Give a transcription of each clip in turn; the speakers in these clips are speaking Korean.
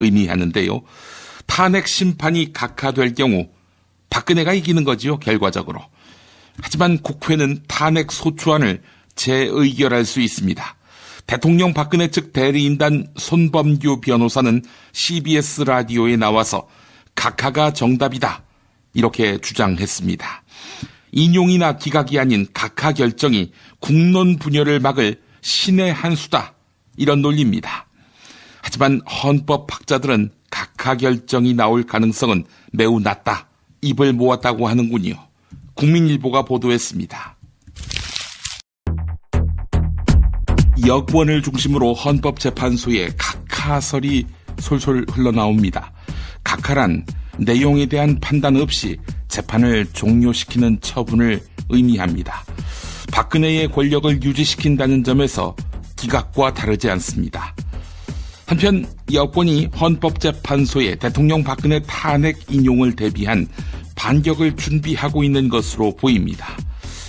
의미하는데요. 탄핵 심판이 각하될 경우 박근혜가 이기는 거지요, 결과적으로. 하지만 국회는 탄핵 소추안을 재의결할 수 있습니다. 대통령 박근혜 측 대리인단 손범규 변호사는 CBS 라디오에 나와서 각하가 정답이다, 이렇게 주장했습니다. 인용이나 기각이 아닌 각하 결정이 국론 분열을 막을 신의 한 수다, 이런 논리입니다. 하지만 헌법학자들은 각하 결정이 나올 가능성은 매우 낮다, 입을 모았다고 하는군요. 국민일보가 보도했습니다. 여권을 중심으로 헌법재판소에 각하설이 솔솔 흘러나옵니다. 각하란 내용에 대한 판단 없이 재판을 종료시키는 처분을 의미합니다. 박근혜의 권력을 유지시킨다는 점에서 기각과 다르지 않습니다. 한편 여권이 헌법재판소에 대통령 박근혜 탄핵 인용을 대비한 반격을 준비하고 있는 것으로 보입니다.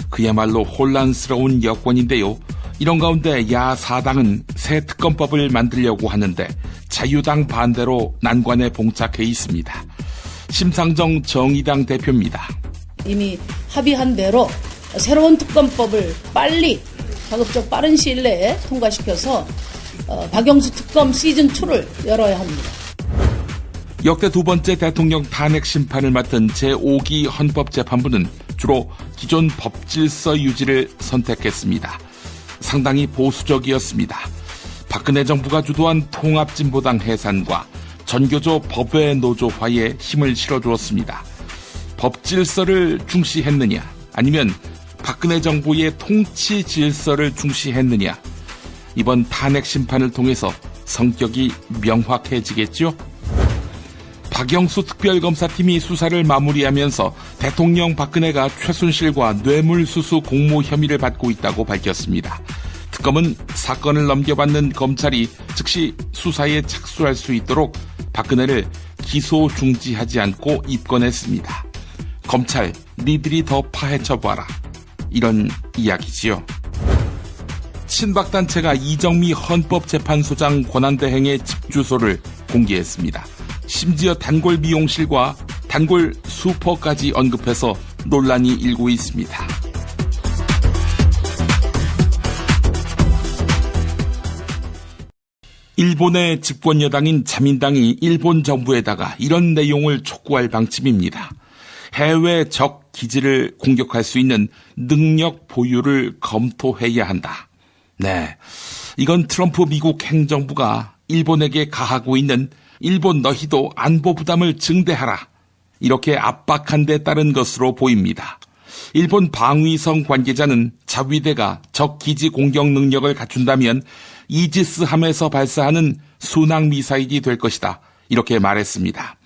그야말로 혼란스러운 여권인데요. 이런 가운데 야사당은 새 특검법을 만들려고 하는데 자유당 반대로 난관에 봉착해 있습니다. 심상정 정의당 대표입니다. 이미 합의한 대로 새로운 특검법을 빨리 가급적 빠른 시일 내에 통과시켜서 박영수 특검 시즌2를 열어야 합니다. 역대 두 번째 대통령 탄핵 심판을 맡은 제5기 헌법재판부는 주로 기존 법질서 유지를 선택했습니다. 상당히 보수적이었습니다. 박근혜 정부가 주도한 통합진보당 해산과 전교조 법외 노조화에 힘을 실어주었습니다. 법질서를 중시했느냐, 아니면 박근혜 정부의 통치 질서를 중시했느냐, 이번 탄핵 심판을 통해서 성격이 명확해지겠죠? 박영수 특별검사팀이 수사를 마무리하면서 대통령 박근혜가 최순실과 뇌물수수 공모 혐의를 받고 있다고 밝혔습니다. 특검은 사건을 넘겨받는 검찰이 즉시 수사에 착수할 수 있도록 박근혜를 기소 중지하지 않고 입건했습니다. 검찰, 니들이 더 파헤쳐봐라, 이런 이야기지요. 친박단체가 이정미 헌법재판소장 권한대행의 집 주소를 공개했습니다. 심지어 단골 미용실과 단골 슈퍼까지 언급해서 논란이 일고 있습니다. 일본의 집권 여당인 자민당이 일본 정부에다가 이런 내용을 촉구할 방침입니다. 해외 적 기지를 공격할 수 있는 능력 보유를 검토해야 한다. 네, 이건 트럼프 미국 행정부가 일본에게 가하고 있는 일본 너희도 안보 부담을 증대하라, 이렇게 압박한 데 따른 것으로 보입니다. 일본 방위성 관계자는 자위대가 적 기지 공격 능력을 갖춘다면 이지스함에서 발사하는 순항 미사일이 될 것이다, 이렇게 말했습니다.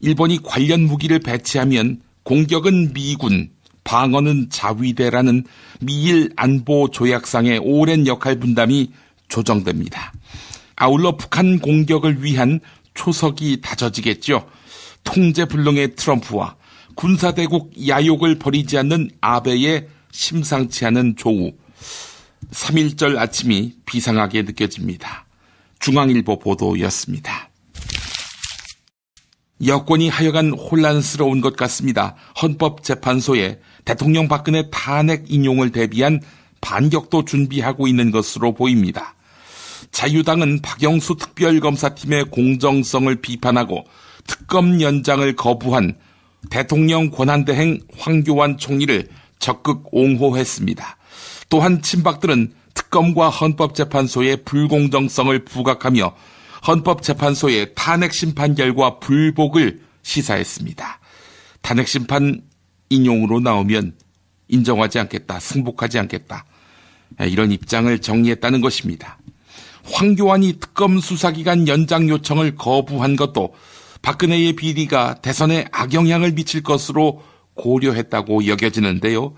일본이 관련 무기를 배치하면 공격은 미군, 방어는 자위대라는 미일 안보 조약상의 오랜 역할 분담이 조정됩니다. 아울러 북한 공격을 위한 초석이 다져지겠죠. 통제불능의 트럼프와 군사대국 야욕을 버리지 않는 아베의 심상치 않은 조우. 3.1절 아침이 비상하게 느껴집니다. 중앙일보 보도였습니다. 여권이 하여간 혼란스러운 것 같습니다. 헌법재판소에 대통령 박근혜 탄핵 인용을 대비한 반격도 준비하고 있는 것으로 보입니다. 자유당은 박영수 특별검사팀의 공정성을 비판하고 특검 연장을 거부한 대통령 권한대행 황교안 총리를 적극 옹호했습니다. 또한 친박들은 특검과 헌법재판소의 불공정성을 부각하며 헌법재판소의 탄핵심판 결과 불복을 시사했습니다. 탄핵심판 인용으로 나오면 인정하지 않겠다, 승복하지 않겠다, 이런 입장을 정리했다는 것입니다. 황교안이 특검 수사기간 연장 요청을 거부한 것도 박근혜의 비리가 대선에 악영향을 미칠 것으로 고려했다고 여겨지는데요.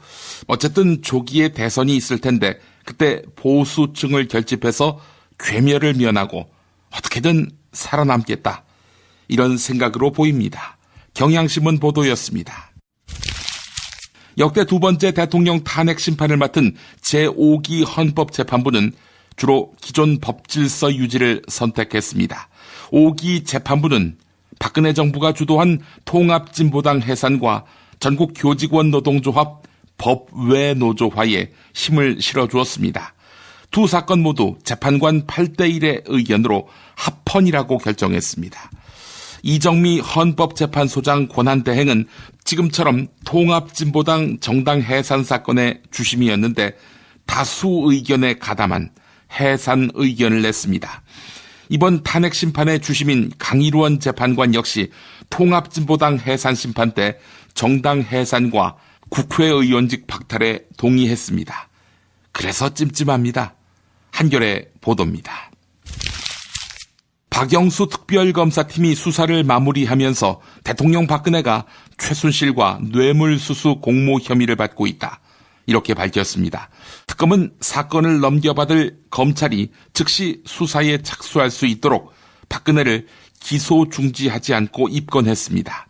어쨌든 조기에 대선이 있을 텐데 그때 보수층을 결집해서 괴멸을 면하고 어떻게든 살아남겠다, 이런 생각으로 보입니다. 경향신문 보도였습니다. 역대 두 번째 대통령 탄핵 심판을 맡은 제5기 헌법재판부는 주로 기존 법질서 유지를 선택했습니다. 5기 재판부는 박근혜 정부가 주도한 통합진보당 해산과 전국 교직원 노동조합 법외 노조화에 힘을 실어주었습니다. 두 사건 모두 재판관 8대1의 의견으로 합헌이라고 결정했습니다. 이정미 헌법재판소장 권한대행은 지금처럼 통합진보당 정당 해산 사건의 주심이었는데 다수 의견에 가담한 해산 의견을 냈습니다. 이번 탄핵 심판의 주심인 강일원 재판관 역시 통합진보당 해산 심판 때 정당 해산과 국회의원직 박탈에 동의했습니다. 그래서 찜찜합니다. 한겨레 보도입니다. 박영수 특별검사팀이 수사를 마무리하면서 대통령 박근혜가 최순실과 뇌물수수 공모 혐의를 받고 있다. 이렇게 밝혔습니다. 특검은 사건을 넘겨받을 검찰이 즉시 수사에 착수할 수 있도록 박근혜를 기소 중지하지 않고 입건했습니다.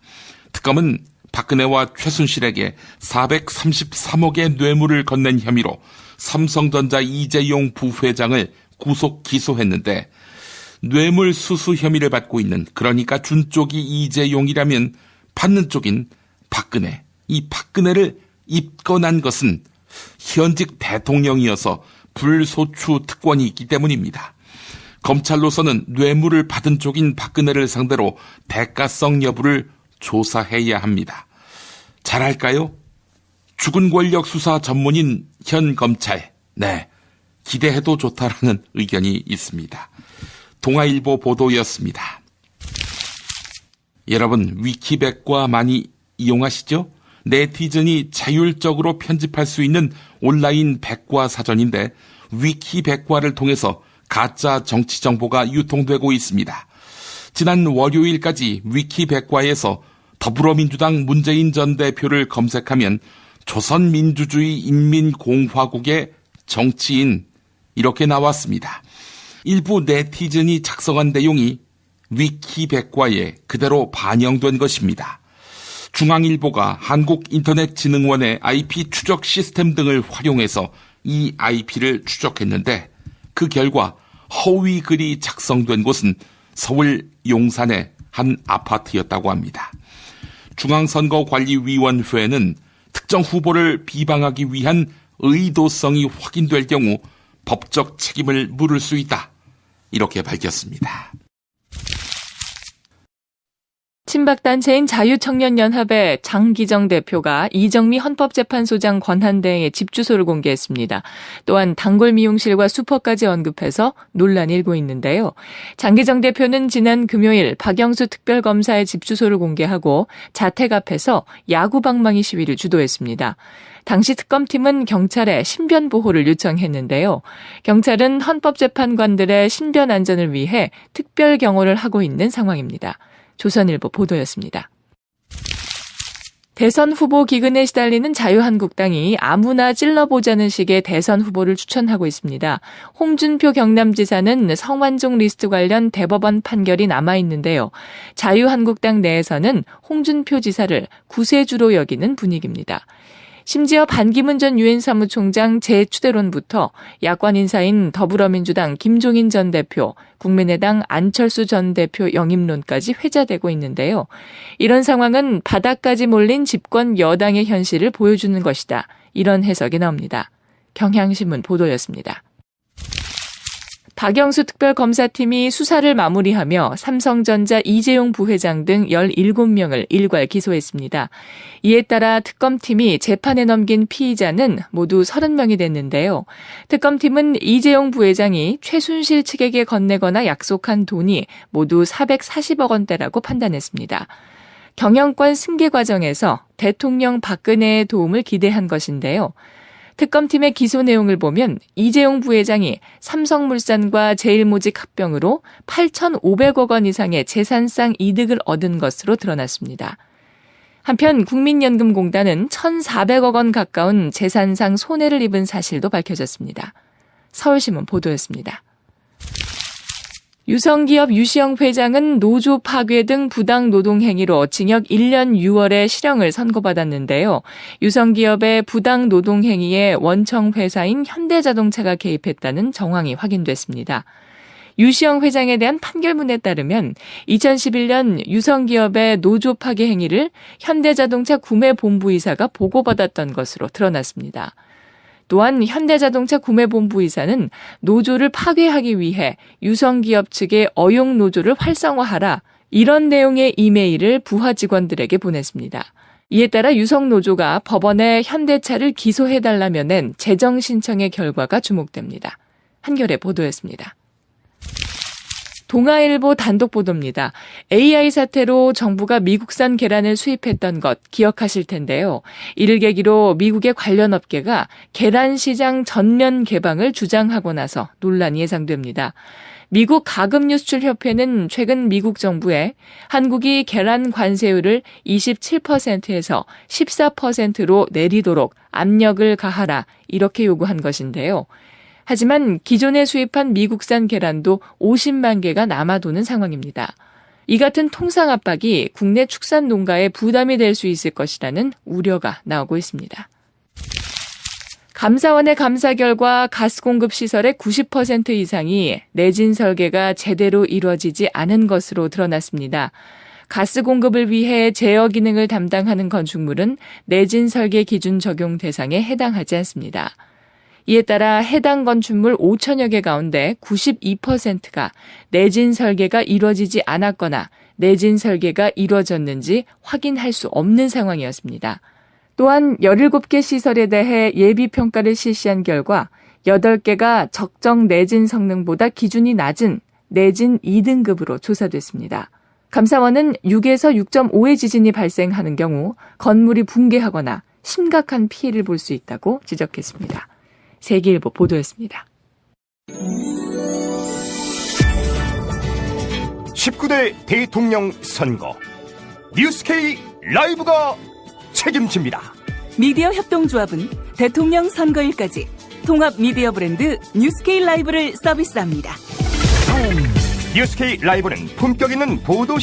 특검은 박근혜와 최순실에게 433억의 뇌물을 건넨 혐의로 삼성전자 이재용 부회장을 구속 기소했는데 뇌물 수수 혐의를 받고 있는, 그러니까 준 쪽이 이재용이라면 받는 쪽인 박근혜, 이 박근혜를 입건한 것은 현직 대통령이어서 불소추 특권이 있기 때문입니다. 검찰로서는 뇌물을 받은 쪽인 박근혜를 상대로 대가성 여부를 조사해야 합니다. 잘할까요? 죽은 권력 수사 전문인 현 검찰, 네, 기대해도 좋다라는 의견이 있습니다. 동아일보 보도였습니다. 여러분, 위키백과 많이 이용하시죠? 네티즌이 자율적으로 편집할 수 있는 온라인 백과사전인데 위키백과를 통해서 가짜 정치 정보가 유통되고 있습니다. 지난 월요일까지 위키백과에서 더불어민주당 문재인 전 대표를 검색하면 조선민주주의 인민공화국의 정치인 이렇게 나왔습니다. 일부 네티즌이 작성한 내용이 위키백과에 그대로 반영된 것입니다. 중앙일보가 한국인터넷진흥원의 IP 추적 시스템 등을 활용해서 이 IP를 추적했는데 그 결과 허위 글이 작성된 곳은 서울 용산의 한 아파트였다고 합니다. 중앙선거관리위원회는 특정 후보를 비방하기 위한 의도성이 확인될 경우 법적 책임을 물을 수 있다. 이렇게 밝혔습니다. 친박단체인 자유청년연합의 장기정 대표가 이정미 헌법재판소장 권한대행의 집 주소를 공개했습니다. 또한 단골 미용실과 슈퍼까지 언급해서 논란이 일고 있는데요. 장기정 대표는 지난 금요일 박영수 특별검사의 집 주소를 공개하고 자택 앞에서 야구방망이 시위를 주도했습니다. 당시 특검팀은 경찰에 신변 보호를 요청했는데요. 경찰은 헌법재판관들의 신변 안전을 위해 특별 경호를 하고 있는 상황입니다. 조선일보 보도였습니다. 대선 후보 기근에 시달리는 자유한국당이 아무나 찔러보자는 식의 대선 후보를 추천하고 있습니다. 홍준표 경남지사는 성완종 리스트 관련 대법원 판결이 남아있는데요. 자유한국당 내에서는 홍준표 지사를 구세주로 여기는 분위기입니다. 심지어 반기문 전 유엔 사무총장 재추대론부터 야권 인사인 더불어민주당 김종인 전 대표, 국민의당 안철수 전 대표 영입론까지 회자되고 있는데요. 이런 상황은 바닥까지 몰린 집권 여당의 현실을 보여주는 것이다. 이런 해석이 나옵니다. 경향신문 보도였습니다. 박영수 특별검사팀이 수사를 마무리하며 삼성전자 이재용 부회장 등 17명을 일괄 기소했습니다. 이에 따라 특검팀이 재판에 넘긴 피의자는 모두 30명이 됐는데요. 특검팀은 이재용 부회장이 최순실 측에게 건네거나 약속한 돈이 모두 440억 원대라고 판단했습니다. 경영권 승계 과정에서 대통령 박근혜의 도움을 기대한 것인데요. 특검팀의 기소 내용을 보면 이재용 부회장이 삼성물산과 제일모직 합병으로 8,500억 원 이상의 재산상 이득을 얻은 것으로 드러났습니다. 한편 국민연금공단은 1,400억 원 가까운 재산상 손해를 입은 사실도 밝혀졌습니다. 서울신문 보도였습니다. 유성기업 유시영 회장은 노조 파괴 등 부당 노동 행위로 징역 1년 6월에 실형을 선고받았는데요. 유성기업의 부당 노동 행위에 원청 회사인 현대자동차가 개입했다는 정황이 확인됐습니다. 유시영 회장에 대한 판결문에 따르면 2011년 유성기업의 노조 파괴 행위를 현대자동차 구매본부이사가 보고받았던 것으로 드러났습니다. 또한 현대자동차 구매본부이사는 노조를 파괴하기 위해 유성기업 측의 어용 노조를 활성화하라, 이런 내용의 이메일을 부하 직원들에게 보냈습니다. 이에 따라 유성노조가 법원에 현대차를 기소해달라며 낸 재정 신청의 결과가 주목됩니다. 한겨레 보도였습니다. 동아일보 단독 보도입니다. AI 사태로 정부가 미국산 계란을 수입했던 것 기억하실 텐데요. 이를 계기로 미국의 관련 업계가 계란 시장 전면 개방을 주장하고 나서 논란이 예상됩니다. 미국 가금유수출협회는 최근 미국 정부에 한국이 계란 관세율을 27%에서 14%로 내리도록 압력을 가하라, 이렇게 요구한 것인데요. 하지만 기존에 수입한 미국산 계란도 50만 개가 남아도는 상황입니다. 이 같은 통상 압박이 국내 축산 농가에 부담이 될 수 있을 것이라는 우려가 나오고 있습니다. 감사원의 감사 결과 가스 공급 시설의 90% 이상이 내진 설계가 제대로 이루어지지 않은 것으로 드러났습니다. 가스 공급을 위해 제어 기능을 담당하는 건축물은 내진 설계 기준 적용 대상에 해당하지 않습니다. 이에 따라 해당 건축물 5천여 개 가운데 92%가 내진 설계가 이루어지지 않았거나 내진 설계가 이루어졌는지 확인할 수 없는 상황이었습니다. 또한 17개 시설에 대해 예비평가를 실시한 결과 8개가 적정 내진 성능보다 기준이 낮은 내진 2등급으로 조사됐습니다. 감사원은 6에서 6.5의 지진이 발생하는 경우 건물이 붕괴하거나 심각한 피해를 볼 수 있다고 지적했습니다. 세계일보 보도였습니다. 19대 대통령 선거 뉴스K 라이브가 책임집니다. 미디어 협동조합은 대통령 선거일까지 통합 미디어 브랜드 뉴스K 라이브를 서비스합니다. 뉴스K 라이브는 품격 있는 보도